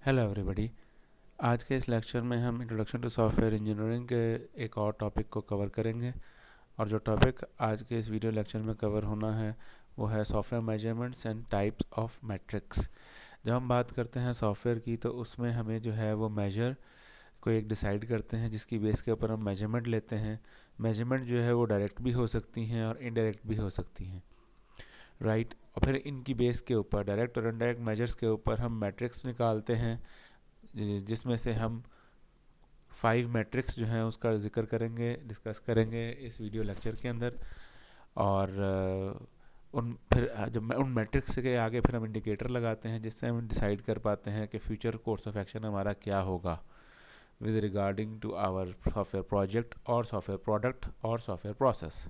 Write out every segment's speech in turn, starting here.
Hello everybody. आज के इस लेक्चर में हम इंट्रोडक्शन टू सॉफ्टवेयर इंजीनियरिंग के एक और टॉपिक को कवर करेंगे। और जो टॉपिक आज के इस वीडियो लेक्चर में कवर होना है वो है software measurements and types of matrix. जब हम बात करते हैं सॉफ्टवेयर की तो उसमें हमें जो है वो मेजर को एक डिसाइड करते हैं जिसकी बेस के ऊपर हम मेजरमेंट लेते हैं। मेजरमेंट जो है वो डायरेक्ट भी हो सकती हैं और इनडायरेक्ट भी हो सकती हैं, राइट। और फिर इनकी बेस के ऊपर डायरेक्ट और इनडायरेक्ट मेजर्स के ऊपर हम मैट्रिक्स निकालते हैं, जिसमें से हम 5 मैट्रिक्स जो हैं उसका जिक्र करेंगे, डिस्कस करेंगे इस वीडियो लेक्चर के अंदर। और उन फिर जब उन मैट्रिक्स के आगे फिर हम इंडिकेटर लगाते हैं जिससे हम डिसाइड कर पाते हैं कि फ्यूचर कोर्स ऑफ एक्शन हमारा क्या होगा with regarding to our software project और सॉफ्टवेयर प्रोडक्ट और software process.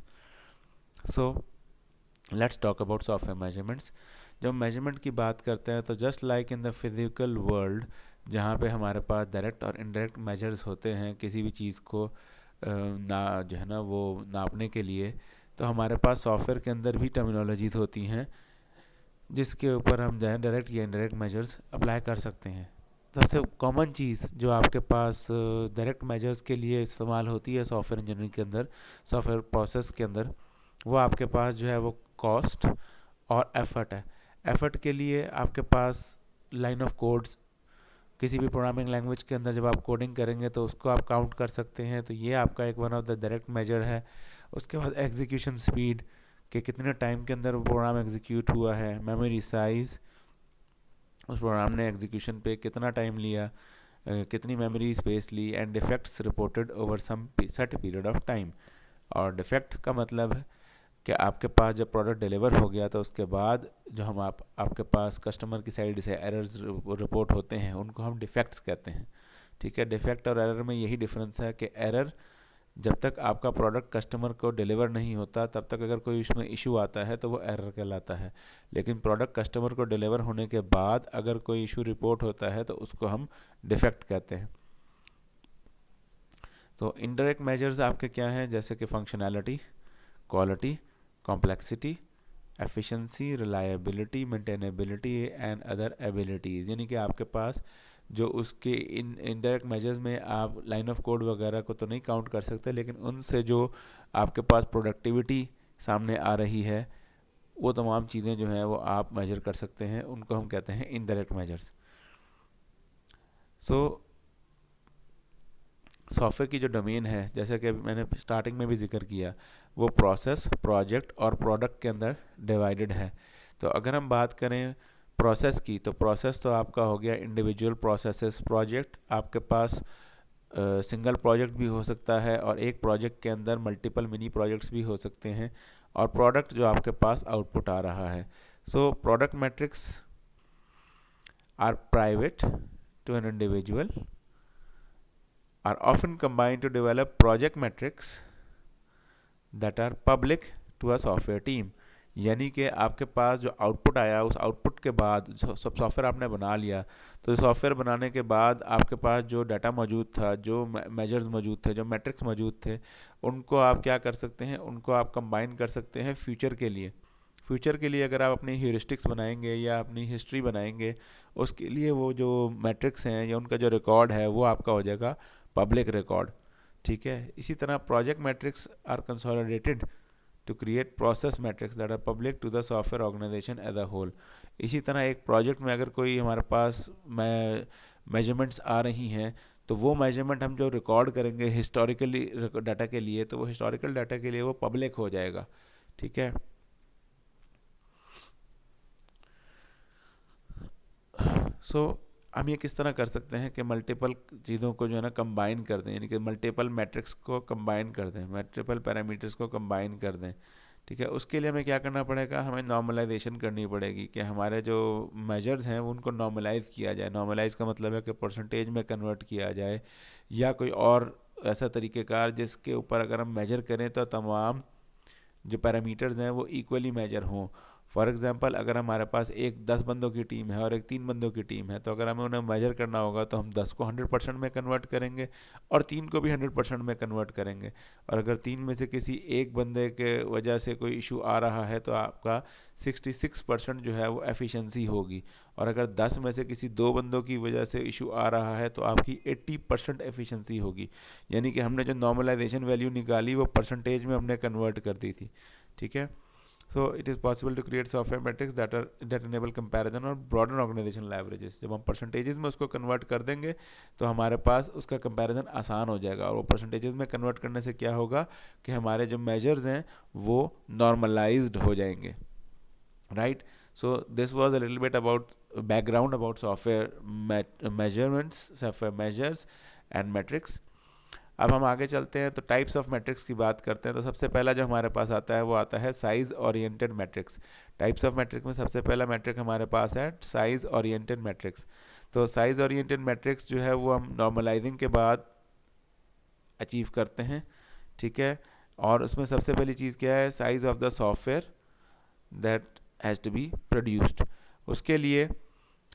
So let's talk about software measurements. जब मेजरमेंट की बात करते हैं तो just like in the physical world, जहाँ पे हमारे पास डायरेक्ट और इनडायरेक्ट मेजर्स होते हैं किसी भी चीज़ को ना जो है ना वो नापने के लिए, तो हमारे पास सॉफ्टवेयर के अंदर भी टर्मिनोलॉजीज होती हैं जिसके ऊपर हम जो है डायरेक्ट या इनडायरेक्ट मेजर्स अप्लाई कर सकते हैं। सबसे कॉमन चीज़ जो आपके पास डायरेक्ट मेजर्स के लिए इस्तेमाल होती है सॉफ्टवेयर इंजीनियरिंग के अंदर, सॉफ्टवेयर प्रोसेस के अंदर, वो आपके पास जो है वो कॉस्ट और एफर्ट है। एफर्ट के लिए आपके पास लाइन ऑफ कोड्स, किसी भी प्रोग्रामिंग लैंग्वेज के अंदर जब आप कोडिंग करेंगे तो उसको आप काउंट कर सकते हैं, तो ये आपका एक one of the direct measure है। उसके बाद एग्जीक्यूशन स्पीड, कि कितने टाइम के अंदर वो प्रोग्राम एग्जीक्यूट हुआ है। मेमोरी साइज़, उस प्रोग्राम ने एग्जीक्यूशन पे कितना टाइम लिया, कितनी मेमोरी स्पेस ली। And defects reported over some set period of time. और डिफेक्ट का मतलब है कि आपके पास जब प्रोडक्ट डिलीवर हो गया तो उसके बाद जो हम आपके पास कस्टमर की साइड से एरर्स रिपोर्ट होते हैं उनको हम डिफेक्ट्स कहते हैं। ठीक है, डिफेक्ट और एरर में यही डिफरेंस है कि एरर जब तक आपका प्रोडक्ट कस्टमर को डिलीवर नहीं होता तब तक अगर कोई उसमें इशू आता है तो वो एरर कहलाता है। लेकिन प्रोडक्ट कस्टमर को डिलीवर होने के बाद अगर कोई इशू रिपोर्ट होता है तो उसको हम डिफेक्ट कहते हैं। तो इनडायरेक्ट मेजर्स आपके क्या हैं, जैसे कि functionality, quality, complexity, efficiency, reliability, maintainability and other abilities. यानी कि आपके पास जो उसके इन इनडायरेक्ट मेजर्स में आप लाइन ऑफ कोड वगैरह को तो नहीं काउंट कर सकते, लेकिन उनसे जो आपके पास प्रोडक्टिविटी सामने आ रही है वो तमाम चीज़ें जो हैं वो आप मेजर कर सकते हैं, उनको हम कहते हैं इनडायरेक्ट मेजर्स। सो सॉफ्टवेयर की जो डोमेन है, जैसे कि मैंने स्टार्टिंग में भी जिक्र किया, वो प्रोसेस, प्रोजेक्ट और प्रोडक्ट के अंदर डिवाइडेड है। तो अगर हम बात करें प्रोसेस की, तो प्रोसेस तो आपका हो गया इंडिविजुअल प्रोसेसेस। प्रोजेक्ट आपके पास सिंगल प्रोजेक्ट भी हो सकता है और एक प्रोजेक्ट के अंदर मल्टीपल मिनी प्रोजेक्ट्स भी हो सकते हैं। और प्रोडक्ट जो आपके पास आउटपुट आ रहा है। So product metrics are private to an individual, are often combined to develop project metrics that are public to a software team। यानी कि आपके पास जो आउटपुट आया उस आउटपुट के बाद सब सॉफ्टवेयर आपने बना लिया, तो सॉफ्टवेयर बनाने के बाद आपके पास जो डाटा मौजूद था, जो मेजर्स मौजूद थे, जो मैट्रिक्स मौजूद थे, उनको आप क्या कर सकते हैं, उनको आप कंबाइन कर सकते हैं फ्यूचर के लिए। फ्यूचर के लिए अगर आप अपनी ह्यूरिस्टिक्स बनाएंगे या अपनी हिस्ट्री बनाएंगे, उसके लिए वो जो मैट्रिक्स हैं या उनका जो रिकॉर्ड है वो आपका हो जाएगा पब्लिक रिकॉर्ड। ठीक है, इसी तरह project metrics are consolidated to create process metrics that are public to the software organisation as a whole. इसी तरह एक प्रोजेक्ट में अगर कोई हमारे पास मेजरमेंट्स आ रही हैं तो वो मेजरमेंट हम जो रिकॉर्ड करेंगे हिस्टोरिकली डाटा के लिए, तो वो हिस्टोरिकल डाटा के लिए वो पब्लिक हो जाएगा। ठीक है। सो हम ये किस तरह कर सकते हैं कि मल्टीपल चीज़ों को जो है ना कंबाइन कर दें, यानी कि मल्टीपल मैट्रिक्स को कंबाइन कर दें, मल्टीपल पैरामीटर्स को कंबाइन कर दें। ठीक है, उसके लिए हमें क्या करना पड़ेगा, हमें नॉर्मलाइजेशन करनी पड़ेगी कि हमारे जो मेजर्स हैं वो उनको नॉर्मलाइज किया जाए। नॉर्मलाइज का मतलब है कि परसेंटेज में कन्वर्ट किया जाए या कोई और ऐसा तरीक़ेकार जिसके ऊपर अगर हम मेजर करें तो तमाम जो पैरामीटर्स हैं वो इक्वली मेजर हों। फॉर एग्जांपल अगर हमारे पास एक 10 बंदों की टीम है और एक 3 बंदों की टीम है, तो अगर हमें उन्हें मेजर करना होगा तो हम 10 को 100% में कन्वर्ट करेंगे और 3 को भी 100% में कन्वर्ट करेंगे। और अगर 3 में से किसी एक बंदे के वजह से कोई इशू आ रहा है तो आपका 66% जो है वो एफिशिएंसी होगी। और अगर 10 में से किसी 2 बंदों की वजह से इशू आ रहा है तो आपकी 80% एफिशिएंसी होगी। यानी कि हमने जो नॉर्मलाइजेशन वैल्यू निकाली वो परसेंटेज में हमने कन्वर्ट कर दी थी। ठीक है। So it is possible to create software metrics that enable comparison और broader organizational averages। जब हम परसेंटेजेस में उसको कन्वर्ट कर देंगे तो हमारे पास उसका कंपैरिजन आसान हो जाएगा। और वो परसेंटेजेस में कन्वर्ट करने से क्या होगा कि हमारे जो मेजर्स हैं वो नॉर्मलाइज्ड हो जाएंगे। Right. So this was a little bit about background about software measurements, software measures and matrix. अब हम आगे चलते हैं तो टाइप्स ऑफ मैट्रिक्स की बात करते हैं। तो सबसे पहला जो हमारे पास आता है वो आता है size oriented matrix. Types of matrix में सबसे पहला मैट्रिक हमारे पास है साइज ओरिएंटेड मैट्रिक्स। तो साइज ओरिएंटेड मैट्रिक्स जो है वो हम नॉर्मलाइजिंग के बाद अचीव करते हैं। ठीक है। और उसमें सबसे पहली चीज़ क्या है, size of the software that has to be produced. उसके लिए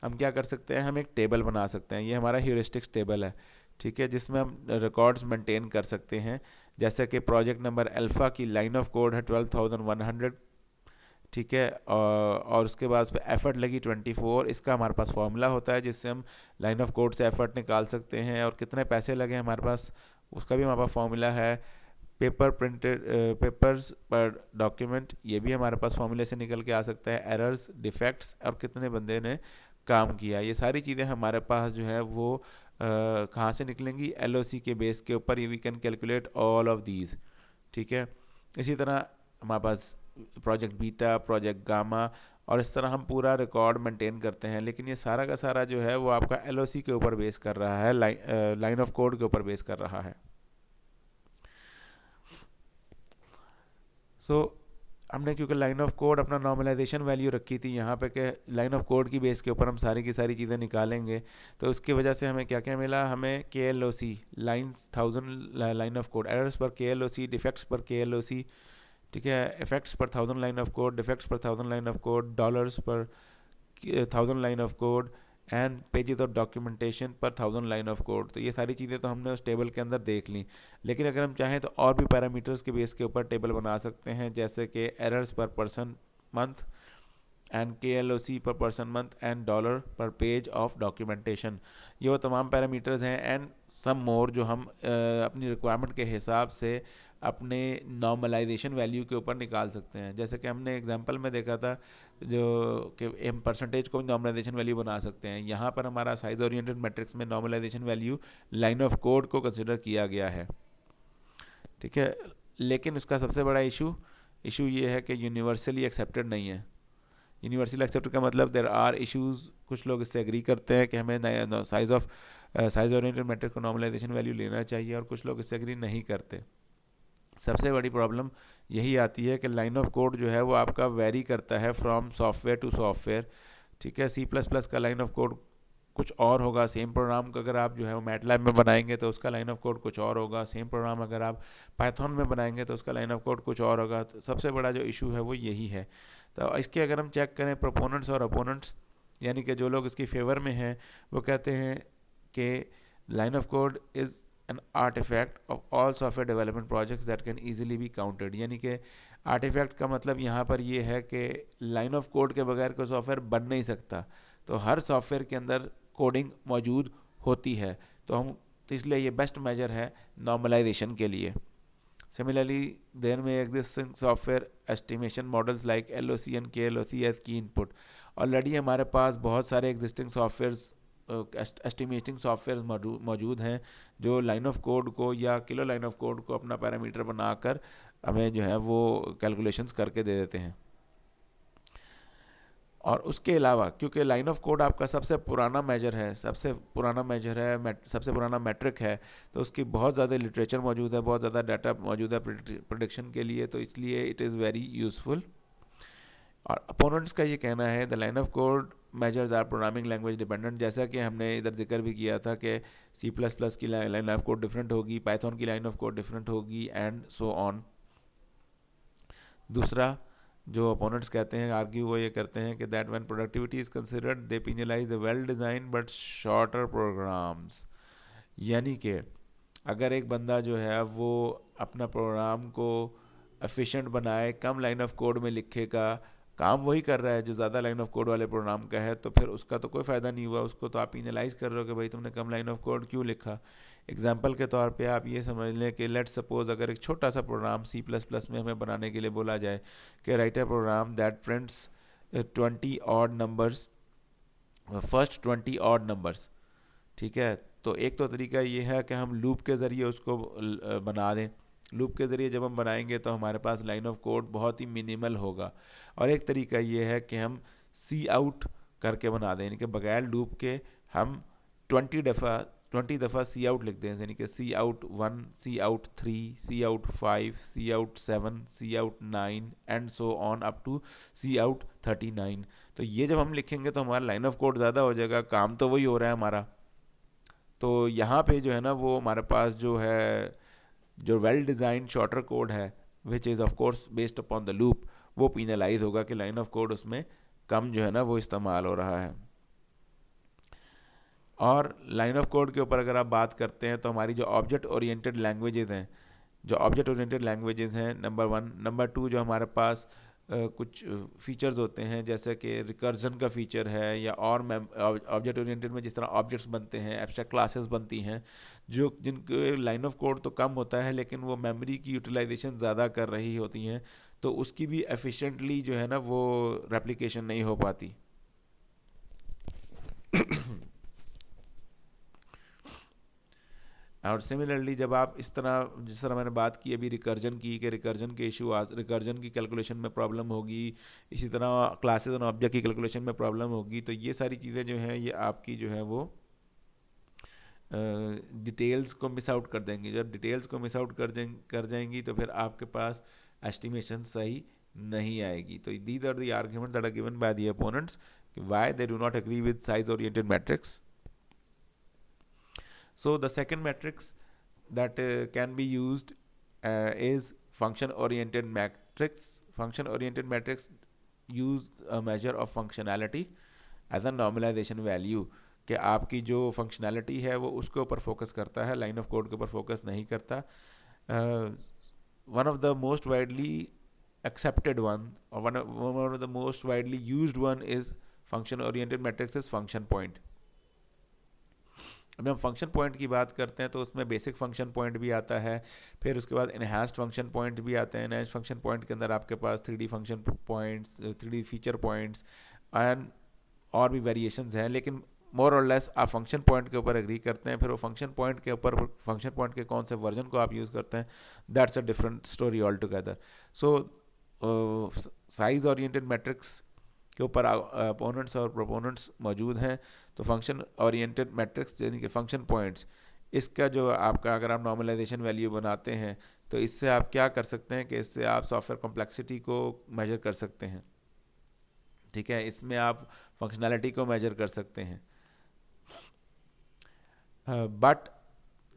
हम क्या कर सकते हैं, हम एक टेबल बना सकते हैं। ये हमारा ह्यूरिस्टिक्स टेबल है। ठीक है। जिसमें हम रिकॉर्ड्स मेंटेन कर सकते हैं। जैसे कि प्रोजेक्ट नंबर अल्फ़ा की लाइन ऑफ कोड है 12,100। ठीक है। और उसके बाद उस पर एफर्ट लगी 24। इसका हमारे पास फॉर्मूला होता है जिससे हम लाइन ऑफ कोड से एफर्ट निकाल सकते हैं। और कितने पैसे लगे हमारे पास उसका भी हमारे पास फॉर्मूला है। पेपर्स पर डॉक्यूमेंट, ये भी हमारे पास फॉर्मूले से निकल के आ सकता है। एरर्स, डिफेक्ट्स और कितने बंदे ने काम किया, ये सारी चीज़ें हमारे पास जो है वो कहाँ से निकलेंगी, एलओसी के बेस के ऊपर। We can calculate all of these. ठीक है। इसी तरह हमारे पास प्रोजेक्ट बीटा, प्रोजेक्ट गामा, और इस तरह हम पूरा रिकॉर्ड मेंटेन करते हैं। लेकिन ये सारा का सारा जो है वो आपका एलओसी के ऊपर बेस कर रहा है, लाइन ऑफ कोड के ऊपर बेस कर रहा है। हमने क्योंकि लाइन ऑफ कोड अपना नॉर्मलाइजेशन वैल्यू रखी थी यहाँ पे कि लाइन ऑफ कोड की बेस के ऊपर हम सारी की सारी चीज़ें निकालेंगे, तो उसकी वजह से हमें क्या क्या मिला, हमें KLOC lines 1000 line of code, errors पर KLOC, डिफेक्ट्स पर KLOC। ठीक है। इफेक्ट्स पर 1000 लाइन ऑफ कोड, डिफेक्ट्स पर 1000 लाइन ऑफ कोड, डॉलर्स पर 1000 line of code and pages of documentation पर 1000 लाइन ऑफ कोड। तो ये सारी चीज़ें तो हमने उस टेबल के अंदर देख ली। लेकिन अगर हम चाहें तो और भी पैरामीटर्स के बेस के ऊपर टेबल बना सकते हैं, जैसे कि एरर्स पर पर्सन मंथ एंड KLOC पर पर्सन मंथ एंड डॉलर पर पेज ऑफ डॉक्यूमेंटेशन। ये वो तमाम पैरामीटर्स हैं एंड सम मोर जो हम अपनी रिक्वायरमेंट के हिसाब से अपने नॉर्मलाइजेशन वैल्यू के ऊपर निकाल सकते हैं। जैसे कि हमने एग्जांपल में देखा था जो कि हम परसेंटेज को भी नॉर्मलाइजेशन वैल्यू बना सकते हैं। यहाँ पर हमारा साइज ओरिएंटेड मैट्रिक्स में normalisation value line of code को कंसिडर किया गया है। ठीक है। लेकिन उसका सबसे बड़ा इशू ये है कि यूनिवर्सली एक्सेप्टेड नहीं है। यूनिवर्सली एक्सेप्टेड का मतलब देयर आर इश्यूज, कुछ लोग इससे एग्री करते हैं कि हमें साइज ओरिएंटेड मैट्रिक्स को नॉर्मलाइजेशन वैल्यू लेना चाहिए, और कुछ लोग इससे एग्री नहीं करते। सबसे बड़ी प्रॉब्लम यही आती है कि लाइन ऑफ कोड जो है वो आपका वेरी करता है फ्रॉम सॉफ्टवेयर टू सॉफ्टवेयर। ठीक है। C++ का लाइन ऑफ कोड कुछ और होगा, सेम प्रोग्राम का अगर आप जो है वो मैटलैब में बनाएंगे तो उसका लाइन ऑफ कोड कुछ और होगा, सेम प्रोग्राम अगर आप पाइथन में बनाएंगे तो उसका लाइन ऑफ कोड कुछ और होगा। तो सबसे बड़ा जो इशू है वो यही है। तो इसके अगर हम चेक करें प्रोपोनेंट्स और अपोनेंट्स, यानी कि जो लोग इसकी फेवर में हैं वो कहते हैं कि line of code is an artifact of all software development projects that can easily be counted। यानी कि आर्टिफैक्ट का मतलब यहाँ पर ये है कि लाइन ऑफ कोड के बगैर कोई सॉफ्टवेयर बन नहीं सकता। तो हर सॉफ्टवेयर के अंदर कोडिंग मौजूद होती है, तो इसलिए ये बेस्ट मेजर है नॉर्मलाइजेशन के लिए। Similarly there in existing software estimation models like LOC and KLOC as की इनपुट। ऑलरेडी हमारे पास बहुत सारे एग्जिस्टिंग सॉफ्टवेयर्स एस्टिमेटिंग सॉफ्टवेयर मौजूद हैं जो लाइन ऑफ कोड को या किलो लाइन ऑफ कोड को अपना पैरामीटर बनाकर हमें जो है वो कैलकुलेशंस करके दे देते हैं। और उसके अलावा क्योंकि लाइन ऑफ कोड आपका सबसे पुराना मेजर है, सबसे पुराना मैट्रिक है, तो उसकी बहुत ज़्यादा लिटरेचर मौजूद है, बहुत ज़्यादा डाटा मौजूद है प्रेडिक्शन के लिए, तो इसलिए इट इज़ वेरी यूज़फुल। और अपोनेंट्स का ये कहना है the line of code measures R programming language dependent. जैसा कि हमने इधर जिक्र भी किया था कि C++ की लाइन ऑफ कोड डिफरेंट होगी, पाइथन की लाइन ऑफ कोड डिफरेंट होगी एंड सो ऑन। दूसरा, जो अपोनेंट्स कहते हैं, आर्ग्यू वो ये करते हैं कि that when productivity is considered they penalise the well design but shorter programs. यानी कि अगर एक बंदा जो है वो अपना प्रोग्राम को एफिशिएंट बनाए, कम लाइन ऑफ कोड में लिखेगा, काम वही कर रहा है जो ज़्यादा लाइन ऑफ कोड वाले प्रोग्राम का है, तो फिर उसका तो कोई फ़ायदा नहीं हुआ, उसको तो आप पिनलाइज कर रहे हो कि भाई तुमने कम लाइन ऑफ कोड क्यों लिखा। एग्जाम्पल के तौर पे आप ये समझ लें कि लेट्स सपोज अगर एक छोटा सा प्रोग्राम सी प्लस प्लस में हमें बनाने के लिए बोला जाए कि write a program that prints 20 odd numbers, first 20 odd numbers. ठीक है, तो एक तो तरीका ये है कि हम लूप के ज़रिए उसको बना दें। लूप के ज़रिए जब हम बनाएंगे तो हमारे पास लाइन ऑफ कोड बहुत ही मिनिमल होगा। और एक तरीका ये है कि हम सी आउट करके बना दें, यानी कि बगैर लूप के हम 20 दफ़ा सी आउट लिख दें, यानी कि C out 1, C out 3, C out 5, C out 7, C out 9 and so on up to C out 39। तो ये जब हम लिखेंगे तो हमारा लाइन ऑफ कोड ज़्यादा हो जाएगा, काम तो वही हो रहा है हमारा। तो यहाँ पे जो है ना वो हमारे पास जो है जो वेल डिज़ाइन शॉर्टर कोड है which is of course based upon the loop, वो पीनलाइज होगा कि लाइन ऑफ कोड उसमें कम जो है ना वो इस्तेमाल हो रहा है। और लाइन ऑफ कोड के ऊपर अगर आप बात करते हैं तो हमारी जो ऑब्जेक्ट ओरिएंटेड लैंग्वेजेस हैं, जो ऑब्जेक्ट ओरिएंटेड लैंग्वेजेस हैं, नंबर 1, नंबर 2 जो हमारे पास कुछ फीचर्स होते हैं जैसे कि रिकर्जन का फीचर है, या और ऑब्जेक्ट ओरिएंटेड में जिस तरह ऑब्जेक्ट्स बनते हैं, एब्स्ट्रैक्ट क्लासेस बनती हैं, जो जिनके लाइन ऑफ कोड तो कम होता है लेकिन वो मेमोरी की यूटिलाइजेशन ज़्यादा कर रही होती हैं, तो उसकी भी एफिशिएंटली जो है ना वो रेप्लिकेशन नहीं हो पाती। और सिमिलरली जब आप इस तरह, जिस तरह मैंने बात की अभी रिकर्जन की, कि रिकर्जन के इशू रिकर्जन की कैलकुलेशन में प्रॉब्लम होगी, इसी तरह क्लासेस और ऑब्जेक्ट की कैलकुलेशन में प्रॉब्लम होगी, तो ये सारी चीज़ें जो हैं ये आपकी जो है वो डिटेल्स को मिस आउट कर देंगी। जब डिटेल्स को मिस आउट कर जाएंगी तो फिर आपके पास एस्टिमेशन सही नहीं आएगी। तो these are the arguments that are given by the opponents why they do not agree with size oriented metrics. So the second matrix that can be used is function oriented matrix. Function oriented matrix use a measure of functionality as a normalization value, कि आपकी जो functionality है वो उसके ऊपर focus करता है, line of code के ऊपर फोकस नहीं करता। One of the most widely accepted one, or one of the most widely used one is function oriented matrix is function point। अभी हम फंक्शन पॉइंट की बात करते हैं तो उसमें बेसिक फंक्शन पॉइंट भी आता है, फिर उसके बाद इनहैंस्ड फंक्शन पॉइंट भी आते हैं। इनहैंस्ड फंक्शन पॉइंट के अंदर आपके पास 3D function points, 3D feature points and और भी वेरिएशंस हैं, लेकिन मोर और लेस आप फंक्शन पॉइंट के ऊपर एग्री करते हैं। फिर वो फंक्शन पॉइंट के ऊपर, फंक्शन पॉइंट के कौन से वर्जन को आप यूज़ करते हैं, that's a different story all together. So size oriented matrix के ऊपर अपोनेंट्स और प्रोपोनेंट्स मौजूद हैं। तो फंक्शन ओरिएंटेड मैट्रिक्स यानी कि फंक्शन पॉइंट्स, इसका जो आपका अगर आप नॉर्मलाइजेशन वैल्यू बनाते हैं तो इससे आप क्या कर सकते हैं कि इससे आप सॉफ्टवेयर कॉम्प्लेक्सिटी को मेजर कर सकते हैं। ठीक है, इसमें आप फंक्शनैलिटी को मेजर कर सकते हैं। But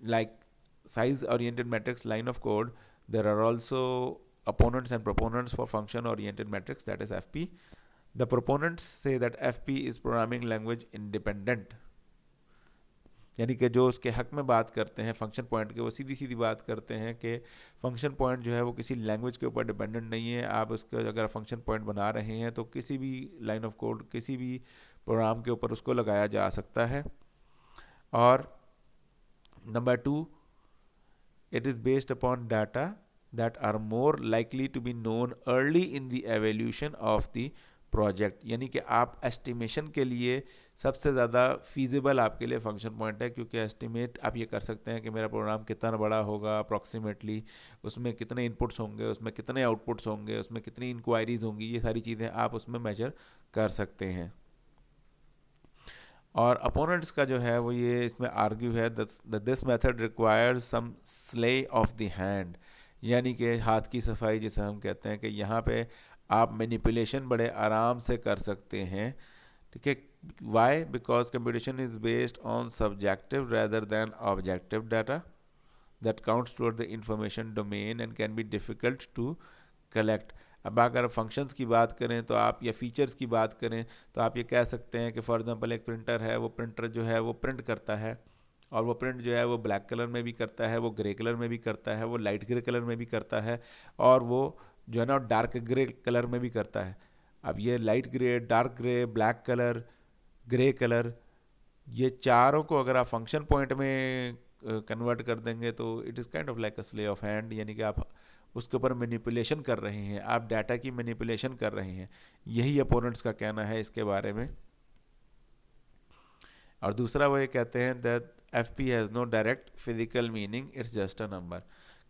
like size oriented matrix line of code, there are also opponents and proponents for function oriented matrix, that is FP. The proponents say that FP is programming language independent, यानी कि जो उसके हक में बात करते हैं फंक्शन पॉइंट के, वो सीधी सीधी बात करते हैं कि फंक्शन पॉइंट जो है वो किसी लैंग्वेज के ऊपर डिपेंडेंट नहीं है। आप उसका अगर फंक्शन पॉइंट बना रहे हैं तो किसी भी लाइन ऑफ कोड, किसी भी प्रोग्राम के ऊपर उसको लगाया जा सकता है। और number 2, it is based upon data that are more likely to be known early in the evaluation of the project, यानी कि आप एस्टिमेशन के लिए सबसे ज़्यादा फीजिबल आपके लिए फंक्शन पॉइंट है, क्योंकि एस्टिमेट आप ये कर सकते हैं कि मेरा प्रोग्राम कितना बड़ा होगा अप्रॉक्सीमेटली, उसमें कितने इनपुट्स होंगे, उसमें कितने आउटपुट्स होंगे, उसमें कितनी इंक्वायरीज होंगी, ये सारी चीज़ें आप उसमें मेजर कर सकते हैं। और अपोनेंट्स का जो है वो ये इसमें आर्ग्यू है this method requires some sleight of the hand, यानी कि हाथ की सफाई जिसे हम कहते हैं, कि यहाँ पे आप मैनिपुलेशन बड़े आराम से कर सकते हैं। ठीक है, why? Because computation is based on subjective rather than objective data that counts toward the information domain and can be difficult to collect। अब अगर फंक्शंस की बात करें तो आप, या फीचर्स की बात करें तो आप ये कह सकते हैं कि फॉर एग्जांपल एक प्रिंटर है, वो प्रिंटर जो है वो प्रिंट करता है, और वो प्रिंट जो है वो ब्लैक कलर में भी करता है, वो ग्रे कलर में भी करता है, वो लाइट ग्रे कलर में भी करता है, और वो जो है ना डार्क ग्रे कलर में भी करता है। अब ये light grey, dark grey, black colour, grey colour, ये चारों को अगर आप फंक्शन पॉइंट में कन्वर्ट कर देंगे तो it is kind of like a slay of hand, यानी कि आप उसके ऊपर मैनिपुलेशन कर रहे हैं, आप डाटा की मैनिपुलेशन कर रहे हैं। यही अपोनेंट्स का कहना है इसके बारे में। और दूसरा वो ये कहते हैं that F P has no direct physical meaning, it's just a number,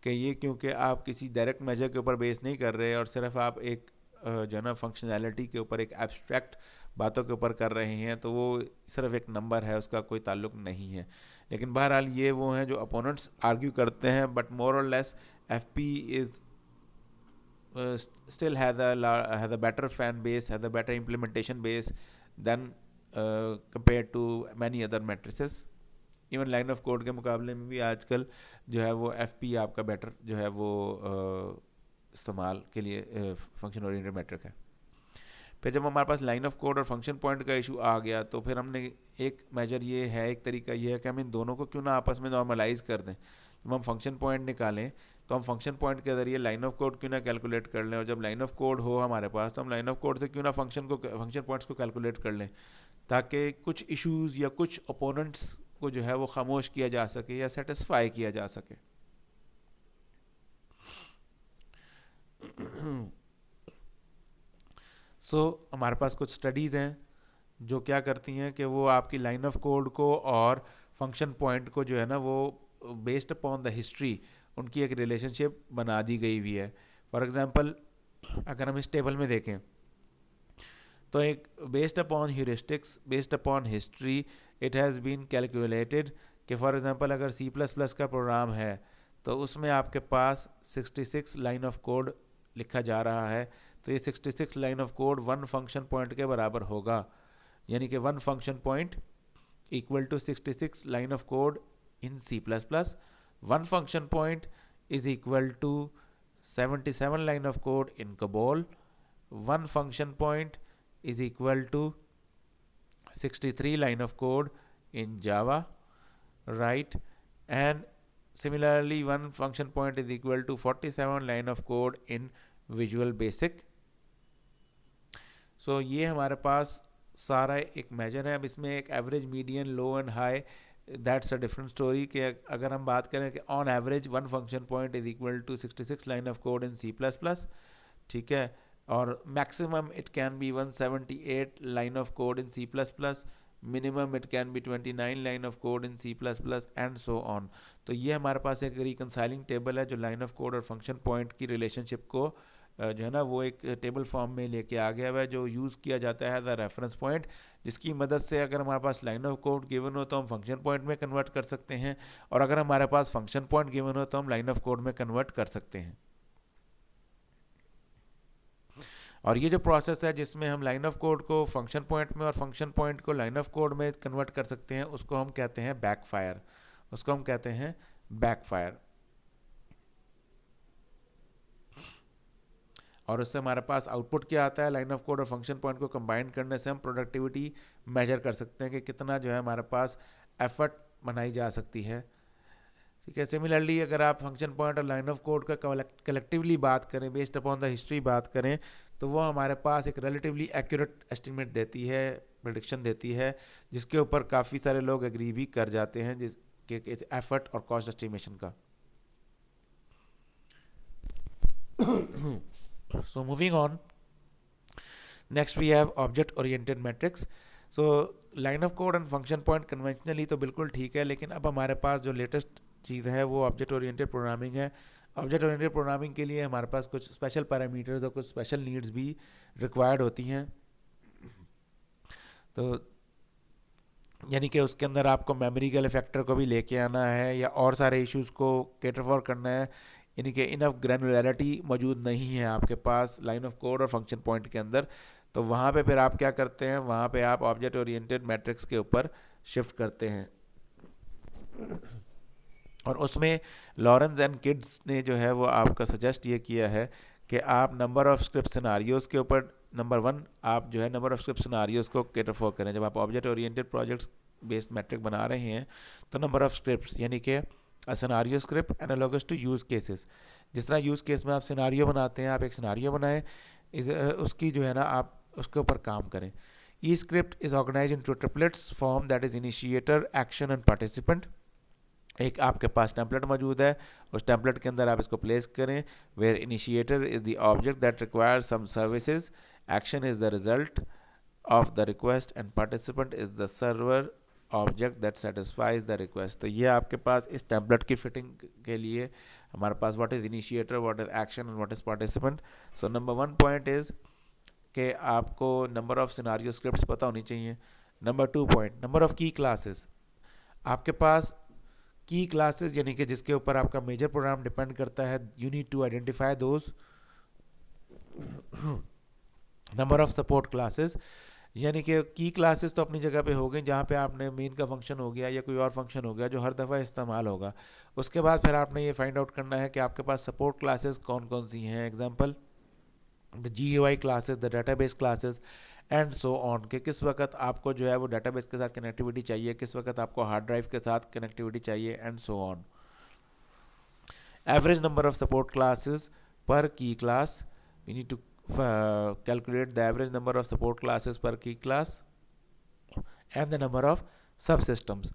कि ये क्योंकि आप किसी डायरेक्ट मेजर के ऊपर बेस नहीं कर रहे और सिर्फ आप एक जो है ना फंक्शनैलिटी के ऊपर, एक एब्स्ट्रैक्ट बातों के ऊपर कर रहे हैं, तो वो सिर्फ एक नंबर है, उसका कोई ताल्लुक नहीं है। लेकिन बहरहाल ये वो हैं जो अपोनेंट्स आर्ग्यू करते हैं, बट मोर और less F P is still has a better fan base, has a better implementation base than compared to many other matrices. Even line of code के मुकाबले में भी आजकल जो है वो एफ पी आपका बेटर जो है वो इस्तेमाल के लिए फंक्शन ओरिएंटेड मैट्रिक है। फिर जब हमारे पास लाइन ऑफ कोड और फंक्शन पॉइंट का इशू आ गया तो फिर हमने एक मेजर ये है, एक तरीका ये है कि हम इन दोनों को क्यों ना आपस में नॉर्मलाइज कर दें। जब हम फंक्शन पॉइंट निकालें तो हम फंक्शन पॉइंट के ज़रिए लाइन ऑफ कोड क्यों ना कैलकुलेट कर लें, और जब लाइन ऑफ कोड हो हमारे पास तो हम लाइन ऑफ कोड से क्यों ना फंक्शन पॉइंट्स को कैलकुलेट कर लें, ताकि कुछ इश्यूज़ या कुछ ओपोनेंट्स को जो है वो खामोश किया जा सके या सेटिस्फाई किया जा सके। हमारे पास कुछ स्टडीज़ हैं जो क्या करती हैं कि वो आपकी लाइन ऑफ कोड को और फंक्शन पॉइंट को जो है ना वो बेस्ड अपॉन द हिस्ट्री उनकी एक रिलेशनशिप बना दी गई हुई है। फॉर एग्जांपल अगर हम इस टेबल में देखें तो एक based upon heuristics, based upon history, it has been calculated कि फॉर एग्जांपल अगर C++ का प्रोग्राम है तो उसमें आपके पास 66 लाइन ऑफ कोड लिखा जा रहा है, तो ये 66 line of code one function point के बराबर होगा, यानी कि one function point equal to 66 line of code in C++, one function point is equal to 77 line of code in COBOL, one function point is equal to 63 line of code in Java, right? And similarly one function point is equal to 47 line of code in Visual Basic. So ये हमारे पास सारा एक major है। अब इसमें एक average, median, low and high, that's a different story. कि अगर हम बात करें कि on average one function point is equal to 66 line of code in C++, ठीक है, और maximum it can be 178 line of code in C++, minimum it can be 29 line of code in C++ and so on. तो ये हमारे पास एक reconciling table है जो लाइन ऑफ कोड और फंक्शन पॉइंट की रिलेशनशिप को जो है ना वो एक टेबल फॉर्म में लेके आ गया हुआ है, जो यूज़ किया जाता है एज अ रेफरेंस पॉइंट, जिसकी मदद से अगर हमारे पास लाइन ऑफ कोड गिवन हो तो हम फंक्शन पॉइंट में कन्वर्ट कर सकते हैं, और अगर हमारे पास फंक्शन पॉइंट गिवन हो तो हम लाइन ऑफ कोड में कन्वर्ट कर सकते हैं। और ये जो प्रोसेस है जिसमें हम लाइन ऑफ कोड को फंक्शन पॉइंट में और फंक्शन पॉइंट को लाइन ऑफ कोड में कन्वर्ट कर सकते हैं, उसको हम कहते हैं बैकफायर, उसको हम कहते हैं बैकफायर। और उससे हमारे पास आउटपुट क्या आता है, लाइन ऑफ कोड और फंक्शन पॉइंट को कंबाइन करने से हम प्रोडक्टिविटी मेजर कर सकते हैं कि कितना जो है हमारे पास एफर्ट बनाई जा सकती है, ठीक है। सिमिलरली अगर आप फंक्शन पॉइंट और लाइन ऑफ कोड का कलेक्टिवली बात करें, बेस्ड अपॉन द हिस्ट्री बात करें, तो वो हमारे पास एक रिलेटिवली एक्यूरेट एस्टिमेट देती है, प्रेडिक्शन देती है, जिसके ऊपर काफ़ी सारे लोग एग्री भी कर जाते हैं जिसके एफर्ट और कॉस्ट एस्टिमेशन का। So moving on, next we have object oriented metrics. So line of code and function point conventionally तो बिल्कुल ठीक है, लेकिन अब हमारे पास जो लेटेस्ट चीज़ है वो ऑब्जेक्ट ओरिएंटेड प्रोग्रामिंग है। ऑब्जेक्ट ओरिएंटेड प्रोग्रामिंग के लिए हमारे पास कुछ स्पेशल पैरामीटर्स और कुछ स्पेशल नीड्स भी रिक्वायर्ड होती हैं। तो यानी कि उसके अंदर आपको मेमोरी के फैक्टर को भी लेके आना है या और सारे इश्यूज़ को कैटर फॉर करना है, यानी कि इनफ ग्रैनुलैरिटी मौजूद नहीं है आपके पास लाइन ऑफ कोड और फंक्शन पॉइंट के अंदर। तो वहाँ पे फिर आप क्या करते हैं, वहाँ पे आप ऑब्जेक्ट ओरिएंटेड मैट्रिक्स के ऊपर शिफ्ट करते हैं। और उसमें लॉरेंस एंड किड्स ने जो है वो आपका सजेस्ट ये किया है कि आप नंबर ऑफ स्क्रिप्ट सिनारियोज के ऊपर नंबर 1 आप जो है नंबर ऑफ स्क्रिप्ट सिनारियोज को कैटर फॉर करें। जब आप object oriented projects based metric बना रहे हैं तो नंबर ऑफ स्क्रिप्ट्स यानी कि scenario script analogous to use cases. जिस तरह यूज़ केस में आप सिनारियो बनाते हैं, आप एक सिनारियो बनाएं, उसकी जो है ना आप उसके ऊपर काम करें। ई script is organised into triplets form that is initiator, action and participant. एक आपके पास टेम्पलेट मौजूद है, उस टेम्पलेट के अंदर आप इसको प्लेस करें। Where initiator is the object that requires some services, action is the result of the request and participant is the server object that satisfies the request. तो ये आपके पास इस टेम्पलेट की फिटिंग के लिए हमारे पास what is initiator, what is action and what is participant. So number 1 point is कि आपको नंबर ऑफ सिनारियो स्क्रिप्ट्स पता होनी चाहिए। नंबर 2 पॉइंट, नंबर ऑफ की क्लासेस। आपके पास की क्लासेस यानी कि जिसके ऊपर आपका मेजर प्रोग्राम डिपेंड करता है, you need to identify those. Number of support classes यानी कि की क्लासेस तो अपनी जगह पे हो गई, जहाँ पे आपने मेन का फंक्शन हो गया या कोई और फंक्शन हो गया जो हर दफ़ा इस्तेमाल होगा। उसके बाद फिर आपने ये फाइंड आउट करना है कि आपके पास सपोर्ट क्लासेस कौन कौन सी हैं। Example the GUI classes, the database classes and so on, कि किस वक्त आपको जो है वो डेटाबेस के साथ कनेक्टिविटी चाहिए, किस वक्त आपको हार्ड ड्राइव के साथ कनेक्टिविटी चाहिए and so on. Average number of support classes per key class, we need to calculate the average number of support classes per key class and the number of subsystems।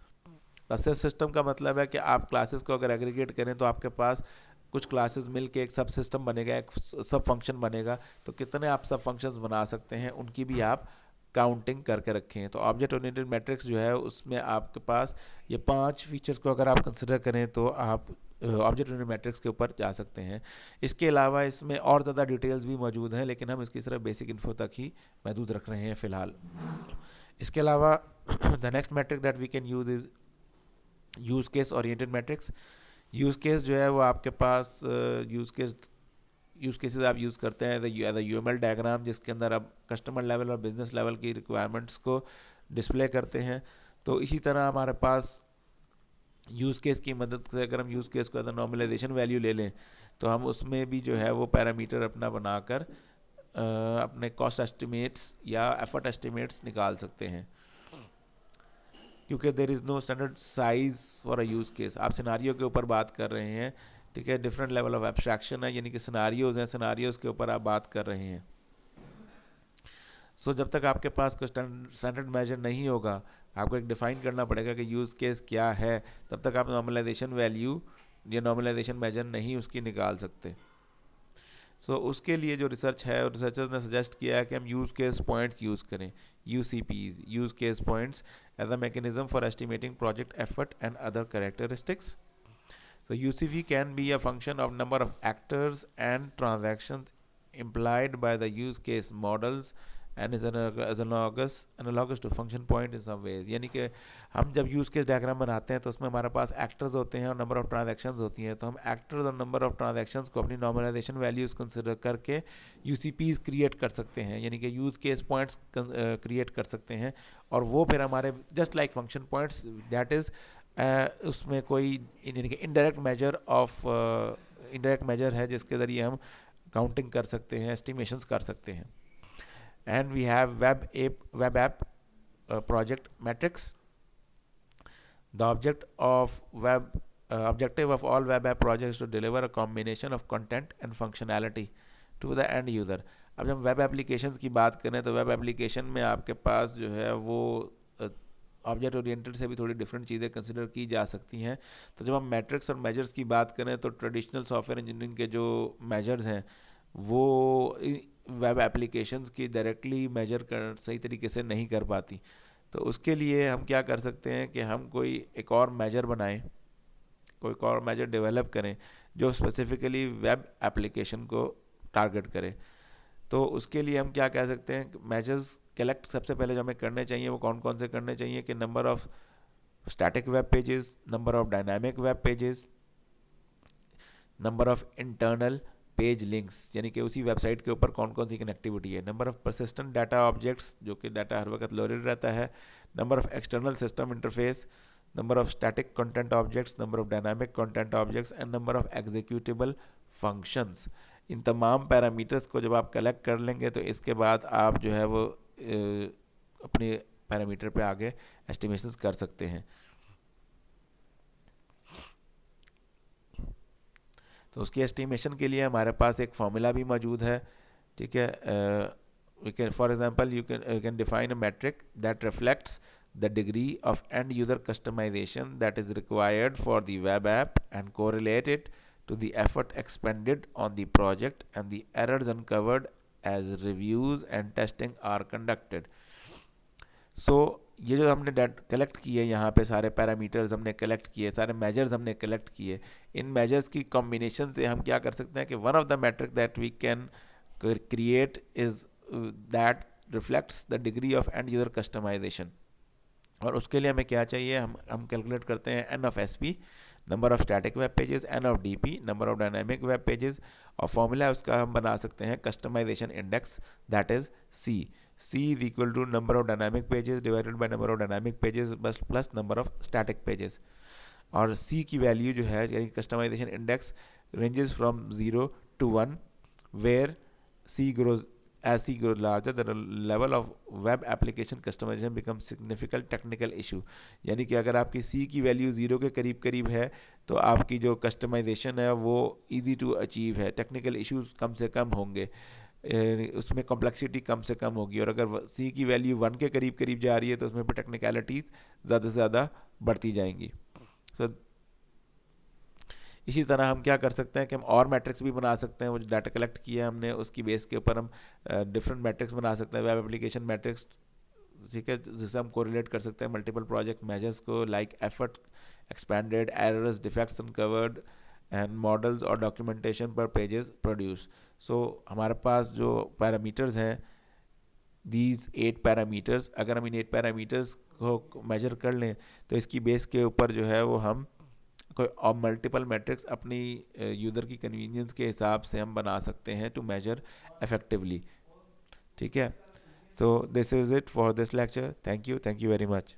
Subsystem का मतलब है कि आप classes को अगर aggregate करें तो आपके पास कुछ क्लासेस मिलके एक सब सिस्टम बनेगा, एक सब फंक्शन बनेगा। तो कितने आप सब फंक्शंस बना सकते हैं उनकी भी आप काउंटिंग करके रखें। तो ऑब्जेक्ट ओरिएंटेड मैट्रिक्स जो है उसमें आपके पास ये 5 फीचर्स को अगर आप कंसिडर करें तो आप ऑब्जेक्ट ओरिएंटेड मैट्रिक्स के ऊपर जा सकते हैं। इसके अलावा इसमें और ज़्यादा डिटेल्स भी मौजूद हैं, लेकिन हम इसकी सिर्फ बेसिक इन्फो तक ही महदूद रख रहे हैं फ़िलहाल। इसके अलावा the next metric that we can use is use case oriented metrics. Use case जो है वो आपके पास यूज़ केसेस आप यूज़ करते हैं एज UML डायग्राम, जिसके अंदर आप कस्टमर लेवल और बिजनेस लेवल की रिक्वायरमेंट्स को डिस्प्ले करते हैं। तो इसी तरह हमारे पास यूज़ केस की मदद से अगर हम यूज़ केस को एज अ नॉर्मलाइजेशन वैल्यू ले लें तो हम उसमें भी जो है वो पैरामीटर अपना बनाकर अपने कॉस्ट एस्टिमेट्स या एफर्ट एस्टिमेट्स निकाल सकते हैं। क्योंकि there is no standard size for a use case. आप सिनारियो के ऊपर बात कर रहे हैं, ठीक है, डिफरेंट लेवल ऑफ एब्स्ट्रैक्शन है, यानी कि सिनारियोज हैं, सिनारियोज के ऊपर आप बात कर रहे हैं। जब तक आपके पास कोई स्टैंडर्ड मेजर नहीं होगा, आपको एक डिफाइन करना पड़ेगा कि यूज़ केस क्या है, तब तक आप नॉर्मलाइजेशन वैल्यू या नॉर्मलाइजेशन मेजर नहीं उसकी निकाल सकते। उसके लिए जो रिसर्च है, रिसर्चर्स ने सजेस्ट किया है कि हम यूज़ केस पॉइंट्स यूज़ करें, UCPs, use case points as a mechanism for estimating project effort and other characteristics. UCP can be a function of number of actors and transactions implied by the use case models and is analogous to function point in some ways। यानी कि हम जब use case diagram बनाते हैं तो उसमें हमारे पास actors होते हैं और नंबर ऑफ ट्रांजैक्शंस होती हैं। तो हम एक्टर्स और नंबर ऑफ ट्रांजैक्शंस को अपनी नॉर्मलाइजेशन वैल्यूज़ कंसिडर करके UCPs क्रिएट कर सकते हैं, यानी कि यूज़ केस पॉइंट्स क्रिएट कर सकते हैं। और वो फिर हमारे just like function points, that is उसमें कोई इनडायरेक्ट मेजर है जिसके ज़रिए हम काउंटिंग कर सकते हैं, एस्टिमेशंस कर सकते हैं। And we have web app project metrics. The objective of all web app projects to deliver a combination of content and functionality to the end user। अब जब वेब एप्लीकेशंस की बात करें तो वेब एप्लीकेशन में आपके पास जो है वो ऑब्जेक्ट ओरिएंटेड से भी थोड़ी डिफरेंट चीज़ें कंसिडर की जा सकती हैं। तो जब हम मैट्रिक्स और मेजर्स की बात करें तो ट्रेडिशनल सॉफ्टवेयर इंजीनियरिंग के जो मेजर्स हैं वो वेब एप्लीकेशंस की डायरेक्टली मेजर कर सही तरीके से नहीं कर पाती। तो उसके लिए हम क्या कर सकते हैं कि हम कोई एक और मेजर बनाएं, कोई और मेजर डेवलप करें जो स्पेसिफिकली वेब एप्लीकेशन को टारगेट करे। तो उसके लिए हम क्या कह सकते हैं, मेजर्स कलेक्ट सबसे पहले जो हमें करने चाहिए वो कौन कौन से करने चाहिए कि number of static web pages, number of dynamic web pages, number of internal page links, यानी कि उसी वेबसाइट के ऊपर कौन कौन सी कनेक्टिविटी है, number of persistent data objects जो कि डाटा हर वक्त लोडेड रहता है, number of external system interface, number of static content objects, number of dynamic content objects and number of executable functions. इन तमाम पैरामीटर्स को जब आप कलेक्ट कर लेंगे तो इसके बाद आप जो है वो अपने पैरामीटर पे आगे एस्टिमेशंस कर सकते हैं। तो उसकी एस्टिमेशन के लिए हमारे पास एक फॉर्मूला भी मौजूद है, ठीक है। we can, for example, you can define a metric that reflects the degree of end user customization that is required for the web app and correlate it to the effort expended on the project and the errors uncovered as reviews and testing are conducted. So ये जो हमने collect किए, यहाँ पे सारे parameters हमने collect किए, सारे मेजर्स हमने कलेक्ट किए, इन मेजर्स की कॉम्बिनेशन से हम क्या कर सकते हैं कि one of the metric that we can create is that reflects the degree of end user customization। और उसके लिए हमें क्या चाहिए, हम कैलकुलेट करते हैं n of SP, number of static web pages, n of DP, number of dynamic web pages, और फॉर्मूला उसका हम बना सकते हैं customisation index, that is C is equal to number of dynamic pages divided by number of dynamic pages बस plus number of static pages. और C की value जो है यानी customisation index ranges from 0 to 1 where C grows as C grows larger, the level of web application customization becomes significant technical issue। यानी कि अगर आपकी C की वैल्यू 0 के करीब करीब है तो आपकी जो कस्टमाइजेशन है वो इजी टू अचीव है, टेक्निकल इश्यूज कम से कम होंगे, उसमें कॉम्प्लेक्सिटी कम से कम होगी। और अगर C की वैल्यू 1 के करीब करीब जा रही है तो उसमें पर टेक्निकलिटीज ज़्यादा से ज़्यादा बढ़ती जाएंगी। सो इसी तरह हम क्या कर सकते हैं कि हम और मैट्रिक्स भी बना सकते हैं, वो जो डाटा कलेक्ट किया हमने उसकी बेस के ऊपर हम डिफरेंट मैट्रिक्स बना सकते हैं, वेब एप्लीकेशन मैट्रिक्स, ठीक है, जिससे हम कोरिलेट कर सकते हैं मल्टीपल प्रोजेक्ट मेजर्स को, like effort expanded, errors, defects uncovered and models और डॉक्यूमेंटेशन पर पेजेस प्रोड्यूस। सो हमारे पास जो पैरामीटर्स हैं, दीज 8 पैरामीटर्स, अगर हम इन 8 पैरामीटर्स को मेजर कर लें तो इसकी बेस के ऊपर जो है वो हम कोई और मल्टीपल मैट्रिक्स अपनी यूज़र की कन्वीनियंस के हिसाब से हम बना सकते हैं टू मेजर इफेक्टिवली, ठीक है। So this is it for this lecture. Thank you very much.